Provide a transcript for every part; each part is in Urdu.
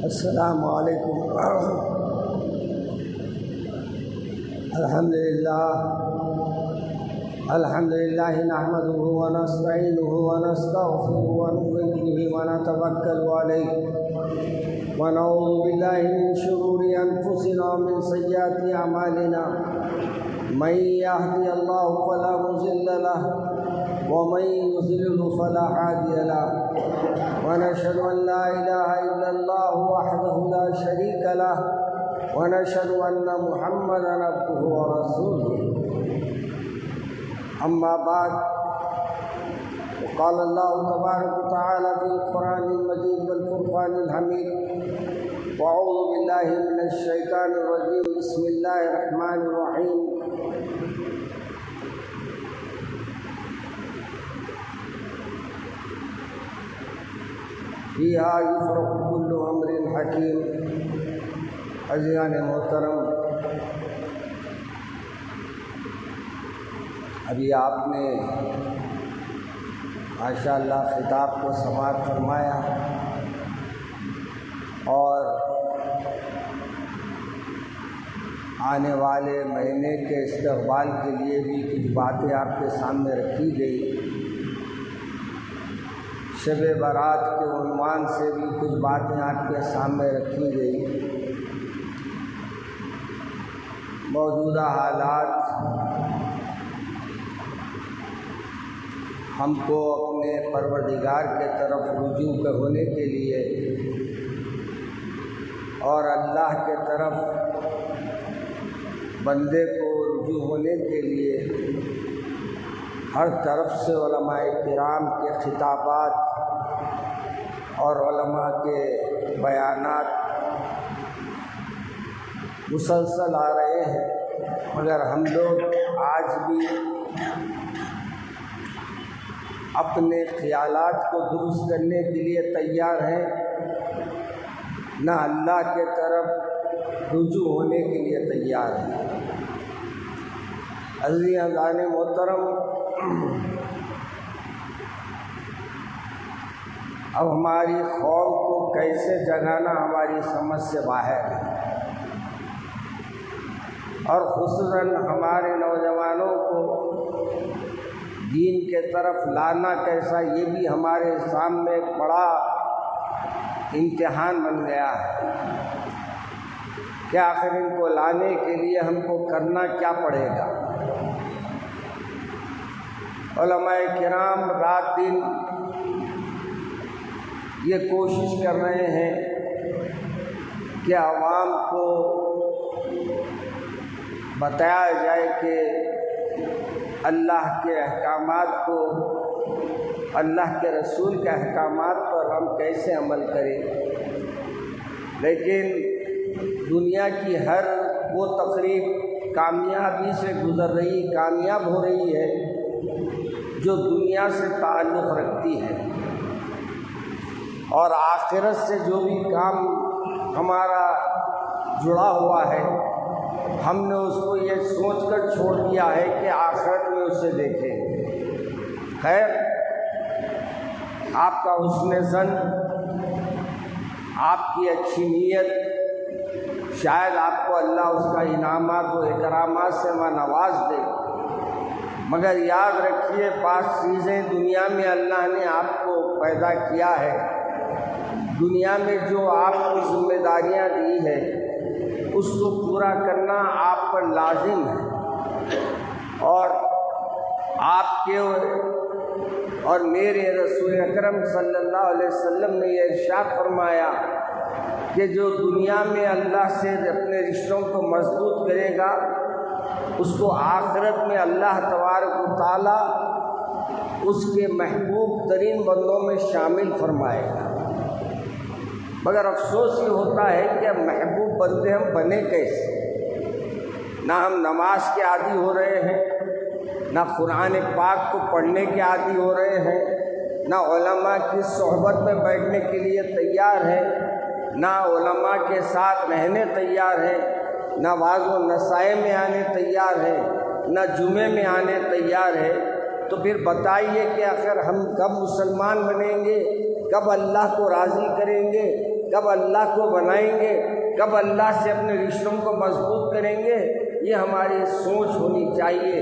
السلام علیکم۔ الحمدللہ نحمده ونستعینه ونستغفره ونؤمن به ونتوکل علیہ ونعوذ باللہ من شرور انفسنا ومن سیئات اعمالنا من یهد اللہ فلا مضل له ومن يضلل فلا هادي له ونشهد أن لا إله إلا الله وحده لا شريك له ونشهد أن محمدا عبده ورسوله أما بعد قال الله تبارك وتعالى في القرآن المجيد والفرقان الحميد وأعوذ بالله من الشيطان الرجيم بسم الله الرحمن الرحيم فیہا یفرق کل امر حکیم۔ عزیزان محترم، ابھی آپ نے ماشاءاللہ خطاب کو سماعت فرمایا اور آنے والے مہینے کے استقبال کے لیے بھی کچھ باتیں آپ کے سامنے رکھی گئی۔ شب برات کے عنوان سے بھی کچھ باتیں آپ کے سامنے رکھی گئی۔ موجودہ حالات ہم کو اپنے پروردگار کے طرف رجوع ہونے کے لیے اور اللہ کے طرف بندے کو رجوع ہونے کے لیے ہر طرف سے علماء کرام کے خطابات اور علماء کے بیانات مسلسل آ رہے ہیں، مگر ہم لوگ آج بھی اپنے خیالات کو درست کرنے کے لیے تیار ہیں، نہ اللہ کے طرف رجوع ہونے کے لیے تیار ہیں۔ عزیزان محترم، اب ہماری قوم کو کیسے جگانا ہماری سمجھ سے باہر ہے، اور خصوصاً ہمارے نوجوانوں کو دین کے طرف لانا کیسا، یہ بھی ہمارے سامنے ایک بڑا امتحان بن گیا ہے کہ آخر ان کو لانے کے لیے ہم کو کرنا کیا پڑے گا۔ علماء کرام رات دن یہ کوشش کر رہے ہیں کہ عوام کو بتایا جائے کہ اللہ کے احکامات کو، اللہ کے رسول کے احکامات پر ہم کیسے عمل کریں، لیکن دنیا کی ہر وہ تقریب کامیابی سے گزر رہی، کامیاب ہو رہی ہے جو دنیا سے تعلق رکھتی ہے، اور آخرت سے جو بھی کام ہمارا جڑا ہوا ہے ہم نے اس کو یہ سوچ کر چھوڑ دیا ہے کہ آخرت میں اسے دیکھیں۔ خیر، آپ کا حسن ظن، آپ کی اچھی نیت، شاید آپ کو اللہ اس کا انعامات و اکرامات سے نواز دے، مگر یاد رکھیے بعض چیزیں دنیا میں اللہ نے آپ کو پیدا کیا ہے، دنیا میں جو آپ کو ذمہ داریاں دی ہے اس کو پورا کرنا آپ پر لازم ہے، اور آپ کے اور میرے رسول اکرم صلی اللہ علیہ وسلم نے یہ ارشاد فرمایا کہ جو دنیا میں اللہ سے اپنے رشتوں کو مضبوط کرے گا اس کو آخرت میں اللہ تبارک و تعالیٰ اس کے محبوب ترین بندوں میں شامل فرمائے گا۔ مگر افسوس یہ ہوتا ہے کہ اب محبوب بندے ہم بنے کیسے؟ نہ ہم نماز کے عادی ہو رہے ہیں، نہ قرآن پاک کو پڑھنے کے عادی ہو رہے ہیں، نہ علماء کی صحبت میں بیٹھنے کے لیے تیار ہیں، نہ علماء کے ساتھ رہنے تیار ہیں، نہ واعظ و نصائح میں آنے تیار ہیں، نہ جمعے میں آنے تیار ہے، تو پھر بتائیے کہ آخر ہم کب مسلمان بنیں گے، کب اللہ کو راضی کریں گے، کب اللہ کو بنائیں گے، کب اللہ سے اپنے رشتوں کو مضبوط کریں گے، یہ ہماری سوچ ہونی چاہیے۔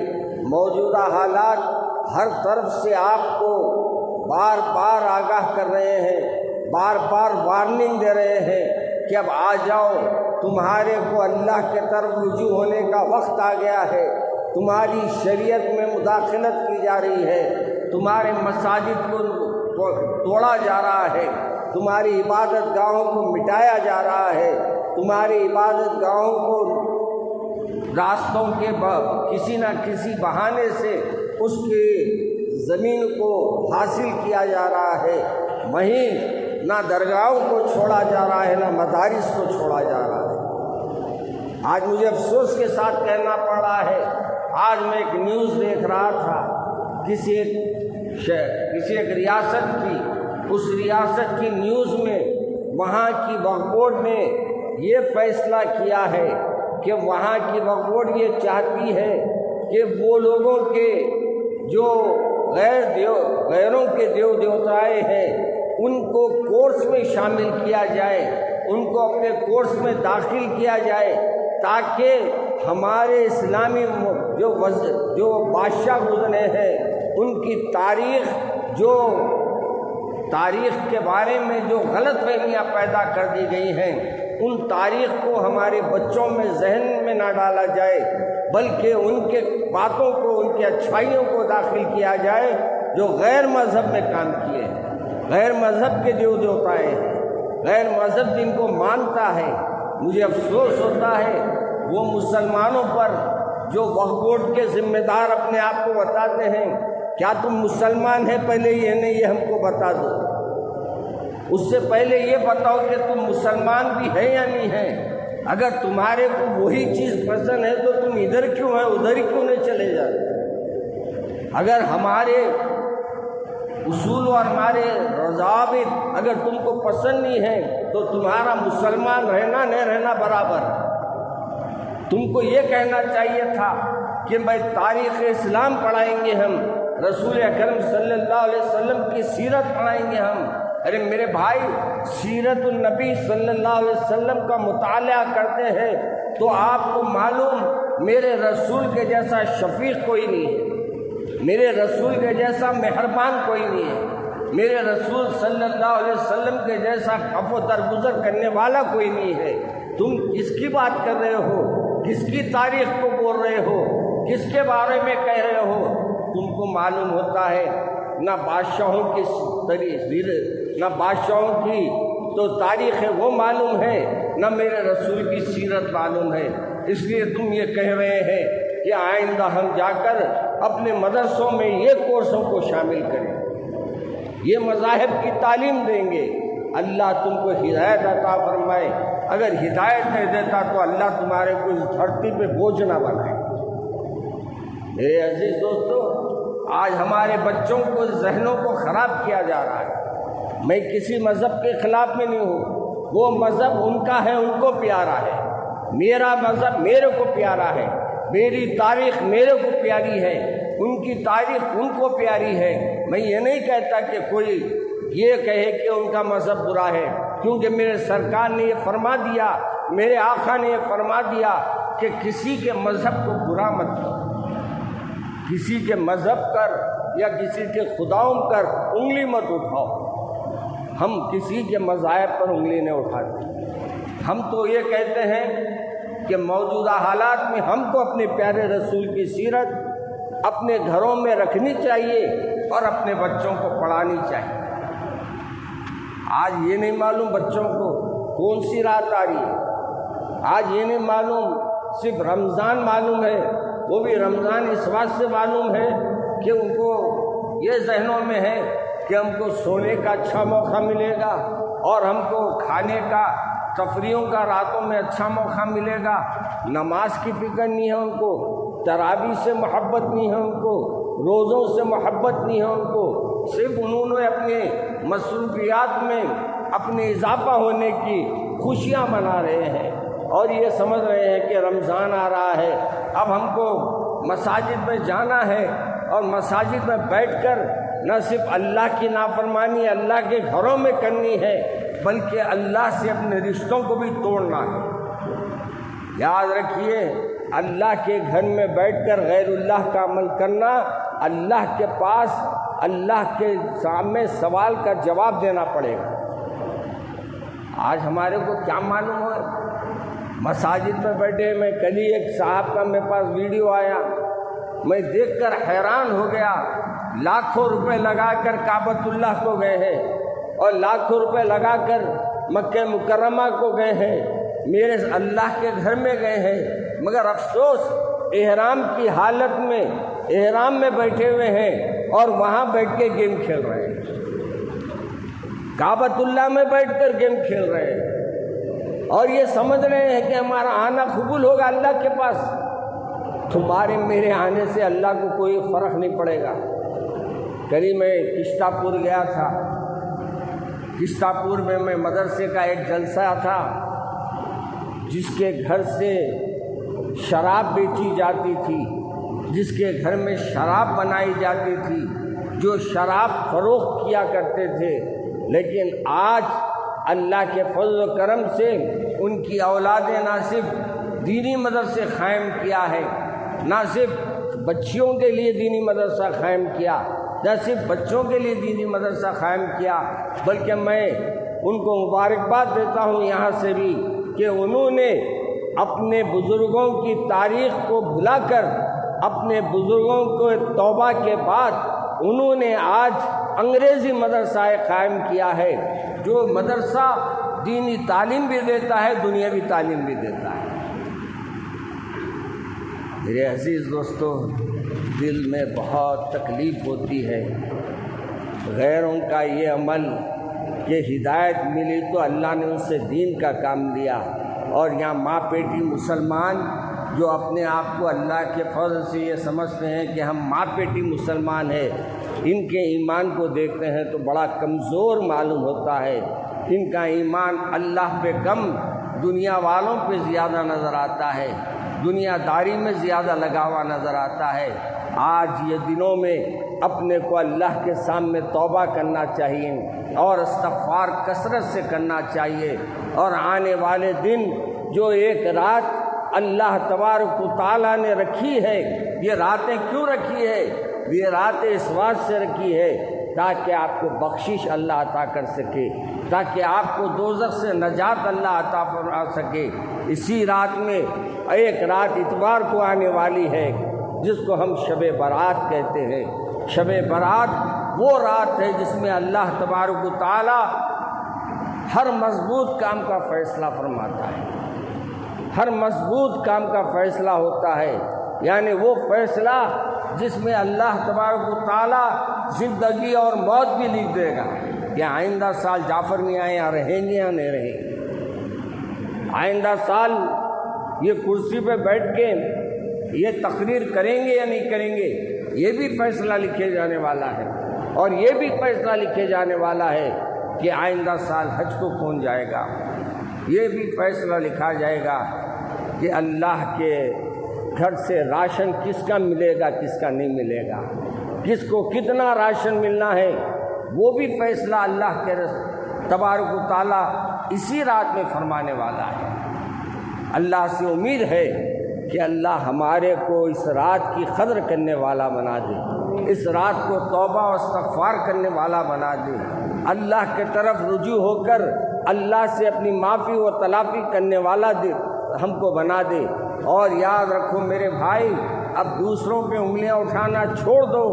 موجودہ حالات ہر طرف سے آپ کو بار بار آگاہ کر رہے ہیں، بار بار وارننگ دے رہے ہیں کہ اب آ جاؤ، تمہارے کو اللہ کے طرف رجوع ہونے کا وقت آ گیا ہے، تمہاری شریعت میں مداخلت کی جا رہی ہے، تمہارے مساجد کو توڑا جا رہا ہے، تمہاری عبادت گاہوں کو مٹایا جا رہا ہے، تمہاری عبادت گاہوں کو راستوں کے کسی نہ کسی بہانے سے اس کی زمین کو حاصل کیا جا رہا ہے۔ وہیں نہ درگاہوں کو چھوڑا جا رہا ہے، نہ مدارس کو چھوڑا جا رہا ہے۔ آج مجھے افسوس کے ساتھ کہنا پڑ رہا ہے، آج میں ایک نیوز دیکھ رہا تھا کسی ایک ریاست کی، اس ریاست کی نیوز میں وہاں کی وقف بورڈ نے یہ فیصلہ کیا ہے کہ وہاں کی وقف بورڈ یہ چاہتی ہے کہ وہ لوگوں کے جو غیروں کے دیو دیوتائے ہیں ان کو کورس میں شامل کیا جائے، ان کو اپنے کورس میں داخل کیا جائے، تاکہ ہمارے اسلامی جو بادشاہ گزرے ہیں ان کی تاریخ کے بارے میں جو غلط فہمیاں پیدا کر دی گئی ہیں، ان تاریخ کو ہمارے بچوں میں ذہن میں نہ ڈالا جائے، بلکہ ان کے باتوں کو، ان کی اچھائیوں کو داخل کیا جائے جو غیر مذہب میں کام کیے ہیں، غیر مذہب کے دیو دیوتائے ہیں، غیر مذہب جن کو مانتا ہے۔ مجھے افسوس ہوتا ہے وہ مسلمانوں پر جو وقف بورڈ کے ذمہ دار اپنے آپ کو بتاتے ہیں، کیا تم مسلمان ہیں؟ پہلے یہ نہیں، یہ ہم کو بتا دو۔ اس سے پہلے یہ بتاؤ کہ تم مسلمان بھی ہے یا نہیں ہے۔ اگر تمہارے کو وہی چیز پسند ہے تو تم ادھر کیوں ہیں، ادھر ہی کیوں نہیں چلے جاتے؟ اگر ہمارے اصول اور ہمارے ضوابط اگر تم کو پسند نہیں ہے تو تمہارا مسلمان رہنا نہیں رہنا برابر ہے۔ تم کو یہ کہنا چاہیے تھا کہ بھائی تاریخ اسلام پڑھائیں گے ہم، رسول اکرم صلی اللہ علیہ وسلم کی سیرت پڑھائیں گے ہم۔ ارے میرے بھائی، سیرت النبی صلی اللہ علیہ وسلم کا مطالعہ کرتے ہیں تو آپ کو معلوم میرے رسول کے جیسا شفیق کوئی نہیں ہے، میرے رسول کے جیسا مہربان کوئی نہیں ہے، میرے رسول صلی اللہ علیہ وسلم کے جیسا عفو درگزر کرنے والا کوئی نہیں ہے۔ تم کس کی بات کر رہے ہو؟ کس کی تاریخ کو بول رہے ہو؟ کس کے بارے میں کہہ رہے ہو؟ تم کو معلوم ہوتا ہے نہ بادشاہوں کی نہ بادشاہوں کی تو تاریخ ہے وہ معلوم ہے، نہ میرے رسول کی سیرت معلوم ہے۔ اس لیے تم یہ کہہ رہے ہیں کہ آئندہ ہم جا کر اپنے مدرسوں میں یہ کورسوں کو شامل کریں، یہ مذاہب کی تعلیم دیں گے۔ اللہ تم کو ہدایت عطا فرمائے۔ اگر ہدایت نہیں دیتا تو اللہ تمہارے کو اس دھرتی پہ بوجھ نہ بنائے۔ میرے عزیز دوستو، آج ہمارے بچوں کو ذہنوں کو خراب کیا جا رہا ہے۔ میں کسی مذہب کے خلاف میں نہیں ہوں، وہ مذہب ان کا ہے، ان کو پیارا ہے۔ میرا مذہب میرے کو پیارا ہے، میری تاریخ میرے کو پیاری ہے، ان کی تاریخ ان کو پیاری ہے۔ میں یہ نہیں کہتا کہ کوئی یہ کہے کہ ان کا مذہب برا ہے، کیونکہ میرے سرکار نے یہ فرما دیا، میرے آقا نے یہ فرما دیا کہ کسی کے مذہب کو برا مت کرو، کسی کے مذہب پر یا کسی کے خداؤں پر انگلی مت اٹھاؤ۔ ہم کسی کے مذاہب پر انگلی نہیں اٹھاتے۔ ہم تو یہ کہتے ہیں کہ موجودہ حالات میں ہم کو اپنے پیارے رسول کی سیرت اپنے گھروں میں رکھنی چاہیے اور اپنے بچوں کو پڑھانی چاہیے۔ آج یہ نہیں معلوم بچوں کو کون سی رات آ رہی ہے، آج یہ نہیں معلوم، صرف رمضان معلوم ہے، وہ بھی رمضان اس بات سے معلوم ہے کہ ان کو یہ ذہنوں میں ہے کہ ہم کو سونے کا اچھا موقع ملے گا اور ہم کو کھانے کا، تفریحوں کا راتوں میں اچھا موقع ملے گا۔ نماز کی فکر نہیں ہے ان کو، تراویح سے محبت نہیں ہے ان کو، روزوں سے محبت نہیں ہے ان کو، صرف انہوں نے اپنے مصروفیات میں اپنے اضافہ ہونے کی خوشیاں منا رہے ہیں اور یہ سمجھ رہے ہیں کہ رمضان آ رہا ہے، اب ہم کو مساجد میں جانا ہے اور مساجد میں بیٹھ کر نہ صرف اللہ کی نافرمانی اللہ کے گھروں میں کرنی ہے بلکہ اللہ سے اپنے رشتوں کو بھی توڑنا ہے۔ یاد رکھیے، اللہ کے گھر میں بیٹھ کر غیر اللہ کا عمل کرنا، اللہ کے پاس اللہ کے سامنے سوال کا جواب دینا پڑے گا۔ آج ہمارے کو کیا معلوم ہے، مساجد میں بیٹھے، میں کل ہی ایک صاحب کا میرے پاس ویڈیو آیا، میں دیکھ کر حیران ہو گیا، لاکھوں روپے لگا کر کعبۃ اللہ کو گئے ہیں اور لاکھوں روپے لگا کر مکہ مکرمہ کو گئے ہیں، میرے اللہ کے گھر میں گئے ہیں، مگر افسوس احرام کی حالت میں احرام میں بیٹھے ہوئے ہیں اور وہاں بیٹھ کے گیم کھیل رہے ہیں، کعبۃ اللہ میں بیٹھ کر گیم کھیل رہے ہیں، اور یہ سمجھ رہے ہیں کہ ہمارا آنا قبول ہوگا اللہ کے پاس۔ تمہارے میرے آنے سے اللہ کو کوئی فرق نہیں پڑے گا۔ کل میں کشتہ پور گیا تھا، کشتہ پور میں مدرسے کا ایک جلسہ تھا، جس کے گھر سے شراب بیچی جاتی تھی، جس کے گھر میں شراب بنائی جاتی تھی، جو شراب فروخت کیا کرتے تھے، لیکن آج اللہ کے فضل و کرم سے ان کی اولاد نے نہ صرف دینی مدرسے قائم کیا ہے، نہ صرف بچیوں کے لیے دینی مدرسہ قائم کیا، نہ صرف بچوں کے لیے دینی مدرسہ قائم کیا، بلکہ میں ان کو مبارکباد دیتا ہوں یہاں سے بھی کہ انہوں نے اپنے بزرگوں کی تاریخ کو بھلا کر، اپنے بزرگوں کو توبہ کے بعد انہوں نے آج انگریزی مدرسہ قائم کیا ہے، جو مدرسہ دینی تعلیم بھی دیتا ہے، دنیاوی تعلیم بھی دیتا ہے۔ میرے عزیز دوستو، دل میں بہت تکلیف ہوتی ہے، غیروں کا یہ عمل کہ ہدایت ملی تو اللہ نے ان سے دین کا کام لیا، اور یہاں ماں بیٹی مسلمان جو اپنے آپ کو اللہ کے فضل سے یہ سمجھتے ہیں کہ ہم ماں بیٹی مسلمان ہیں، ان کے ایمان کو دیکھتے ہیں تو بڑا کمزور معلوم ہوتا ہے۔ ان کا ایمان اللہ پہ کم، دنیا والوں پہ زیادہ نظر آتا ہے، دنیا داری میں زیادہ لگا ہوا نظر آتا ہے۔ آج یہ دنوں میں اپنے کو اللہ کے سامنے توبہ کرنا چاہیے اور استغفار کثرت سے کرنا چاہیے، اور آنے والے دن جو ایک رات اللہ تبارک و تعالیٰ نے رکھی ہے، یہ راتیں کیوں رکھی ہے؟ یہ راتیں اس واسطے سے رکھی ہے تاکہ آپ کو بخشش اللہ عطا کر سکے، تاکہ آپ کو دوزخ سے نجات اللہ عطا فرما سکے۔ اسی رات میں ایک رات اتوار کو آنے والی ہے، جس کو ہم شب برات کہتے ہیں۔ شب برات وہ رات ہے جس میں اللہ تبارک و تعالیٰ ہر مضبوط کام کا فیصلہ فرماتا ہے، ہر مضبوط کام کا فیصلہ ہوتا ہے، یعنی وہ فیصلہ جس میں اللہ تبارک و تعالیٰ زندگی اور موت بھی لکھ دے گا کہ آئندہ سال جعفر میاں یہاں رہیں گے یا نہیں رہیں گے، آئندہ سال یہ کرسی پہ بیٹھ کے یہ تقریر کریں گے یا نہیں کریں گے، یہ بھی فیصلہ لکھے جانے والا ہے۔ اور یہ بھی فیصلہ لکھے جانے والا ہے کہ آئندہ سال حج کو کون جائے گا، یہ بھی فیصلہ لکھا جائے گا کہ اللہ کے گھر سے راشن کس کا ملے گا، کس کا نہیں ملے گا، کس کو کتنا راشن ملنا ہے، وہ بھی فیصلہ اللہ کے تبارک و تعالیٰ اسی رات میں فرمانے والا ہے۔ اللہ سے امید ہے کہ اللہ ہمارے کو اس رات کی قدر کرنے والا بنا دے، اس رات کو توبہ و استغفار کرنے والا بنا دے، اللہ کے طرف رجوع ہو کر اللہ سے اپنی معافی و تلافی کرنے والا دے ہم کو بنا دے۔ اور یاد رکھو میرے بھائی، اب دوسروں پہ انگلیاں اٹھانا چھوڑ دو،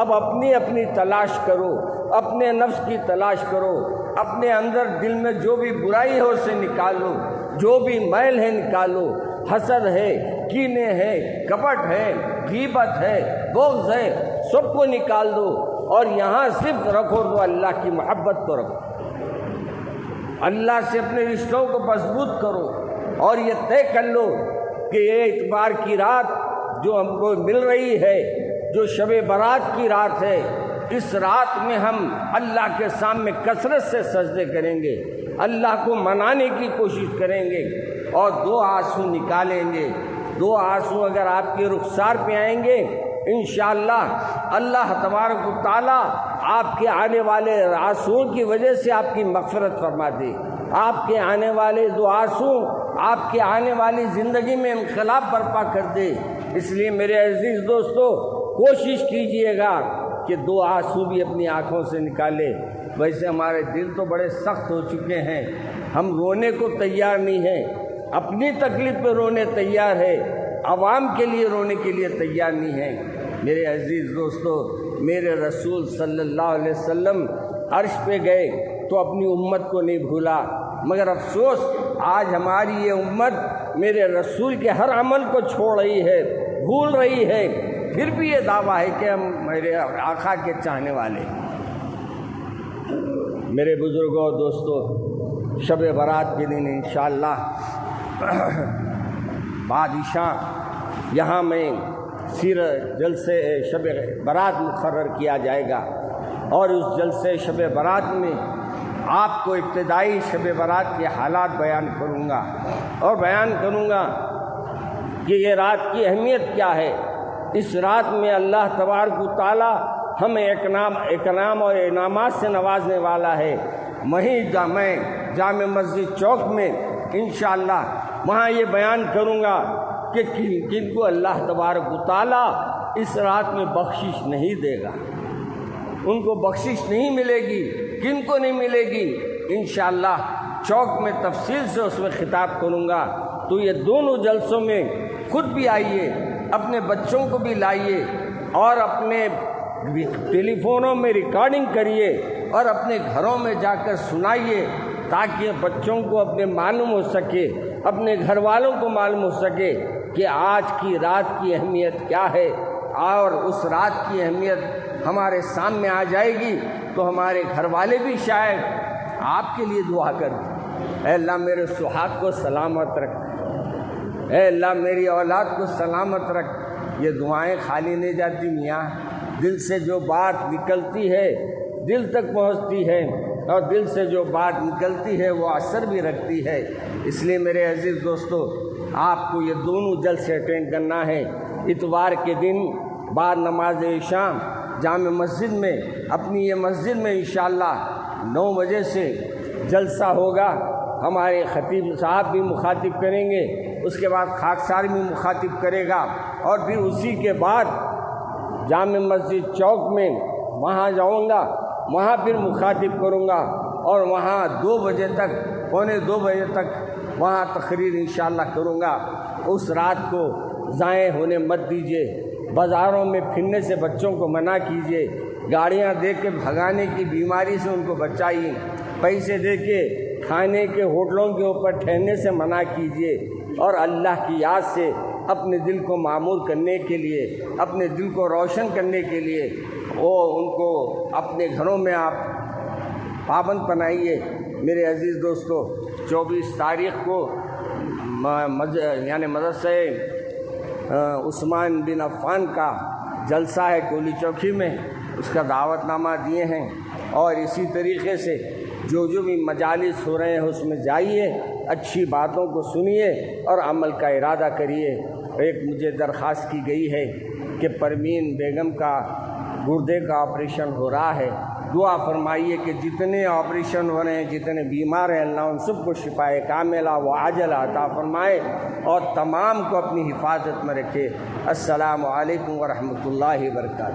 اب اپنی اپنی تلاش کرو، اپنے نفس کی تلاش کرو، اپنے اندر دل میں جو بھی برائی ہے اسے نکالو، جو بھی میل ہے نکالو، حسد ہے، کینے ہے، کپٹ ہے، غیبت ہے، بغض ہے، سب کو نکال دو، اور یہاں صرف رکھو تو اللہ کی محبت کو رکھو، اللہ سے اپنے رشتوں کو مضبوط کرو، اور یہ طے کر لو کہ یہ اتوار کی رات جو ہم کو مل رہی ہے، جو شب برات کی رات ہے، اس رات میں ہم اللہ کے سامنے کثرت سے سجدے کریں گے، اللہ کو منانے کی کوشش کریں گے، اور 2 آنسو نکالیں گے۔ 2 آنسو اگر آپ کے رخسار پہ آئیں گے انشاءاللہ اللہ تبارک و تعالیٰ آپ کے آنے والے آنسوؤں کی وجہ سے آپ کی مغفرت فرما دے، آپ کے آنے والے دو آنسو آپ کے آنے والی زندگی میں انقلاب برپا کر دے۔ اس لیے میرے عزیز دوستو، کوشش کیجئے گا کہ دو آنسو بھی اپنی آنکھوں سے نکالے۔ ویسے ہمارے دل تو بڑے سخت ہو چکے ہیں، ہم رونے کو تیار نہیں ہیں، اپنی تکلیف پہ رونے تیار ہے، عوام کے لیے رونے کے لیے تیار نہیں ہیں۔ میرے عزیز دوستو، میرے رسول صلی اللہ علیہ وسلم عرش پہ گئے تو اپنی امت کو نہیں بھولا، مگر افسوس آج ہماری یہ امت میرے رسول کے ہر عمل کو چھوڑ رہی ہے، بھول رہی ہے، پھر بھی یہ دعویٰ ہے کہ ہم میرے آقا کے چاہنے والے۔ میرے بزرگوں دوستو، شب برات کے دن انشاءاللہ بعد عشاء یہاں میں جلسے شب برات مقرر کیا جائے گا، اور اس جلسے شب برات میں آپ کو ابتدائی شب برات کے حالات بیان کروں گا، اور بیان کروں گا کہ یہ رات کی اہمیت کیا ہے۔ اس رات میں اللہ تبارک و تعالی ہمیں اکرام اور انعامات سے نوازنے والا ہے۔ وہیں جامع مسجد چوک میں انشاءاللہ وہاں یہ بیان کروں گا کہ کن کو اللہ تبارک و تعالی اس رات میں بخشش نہیں دے گا، ان کو بخشش نہیں ملے گی، کن کو نہیں ملے گی۔ انشاءاللہ چوک میں تفصیل سے اس میں خطاب کروں گا، تو یہ دونوں جلسوں میں خود بھی آئیے، اپنے بچوں کو بھی لائیے، اور اپنے ٹیلی فونوں میں ریکارڈنگ کریے اور اپنے گھروں میں جا کر سنائیے، تاکہ بچوں کو اپنے معلوم ہو سکے، اپنے گھر والوں کو معلوم ہو سکے کہ آج کی رات کی اہمیت کیا ہے، اور اس رات کی اہمیت ہمارے سامنے آ جائے گی تو ہمارے گھر والے بھی شاید آپ کے لیے دعا کریں، اے اللہ میرے سہاگ کو سلامت رکھ، اے اللہ میری اولاد کو سلامت رکھ۔ یہ دعائیں خالی نہیں جاتی میاں، دل سے جو بات نکلتی ہے دل تک پہنچتی ہے، اور دل سے جو بات نکلتی ہے وہ اثر بھی رکھتی ہے۔ اس لیے میرے عزیز دوستو، آپ کو یہ دونوں جلسے اٹینڈ کرنا ہے۔ اتوار کے دن بعد نماز عشاء جامع مسجد میں، اپنی یہ مسجد میں انشاءاللہ 9 بجے سے جلسہ ہوگا، ہمارے خطیب صاحب بھی مخاطب کریں گے، اس کے بعد خاکسار بھی مخاطب کرے گا، اور پھر اسی کے بعد جامع مسجد چوک میں وہاں جاؤں گا، وہاں پھر مخاطب کروں گا، اور وہاں 2 بجے تک، پونے 2 بجے تک وہاں تقریر انشاءاللہ کروں گا۔ اس رات کو ضائع ہونے مت دیجیے، بازاروں میں پھرنے سے بچوں کو منع کیجیے، گاڑیاں دے کے بھگانے کی بیماری سے ان کو بچائیے، پیسے دے کے کھانے کے ہوٹلوں کے اوپر ٹھہرنے سے منع کیجیے، اور اللہ کی یاد سے اپنے دل کو معمور کرنے کے لیے، اپنے دل کو روشن کرنے کے لیے وہ ان کو اپنے گھروں میں آپ پابند بنائیے۔ میرے عزیز دوستو، 24 تاریخ کو یعنی مدرسہ عثمان بن عفان کا جلسہ ہے کولی چوکی میں، اس کا دعوت نامہ دیے ہیں، اور اسی طریقے سے جو بھی مجالس ہو رہے ہیں اس میں جائیے، اچھی باتوں کو سنیے اور عمل کا ارادہ کریے۔ ایک مجھے درخواست کی گئی ہے کہ پروین بیگم کا گردے کا آپریشن ہو رہا ہے، دعا فرمائیے کہ جتنے آپریشن ہو رہے ہیں، جتنے بیمار ہیں، اللہ ان سب کو شفائے کاملہ و عاجلہ عطا فرمائے، اور تمام کو اپنی حفاظت میں رکھے۔ السلام علیکم ورحمۃ اللہ وبرکاتہ۔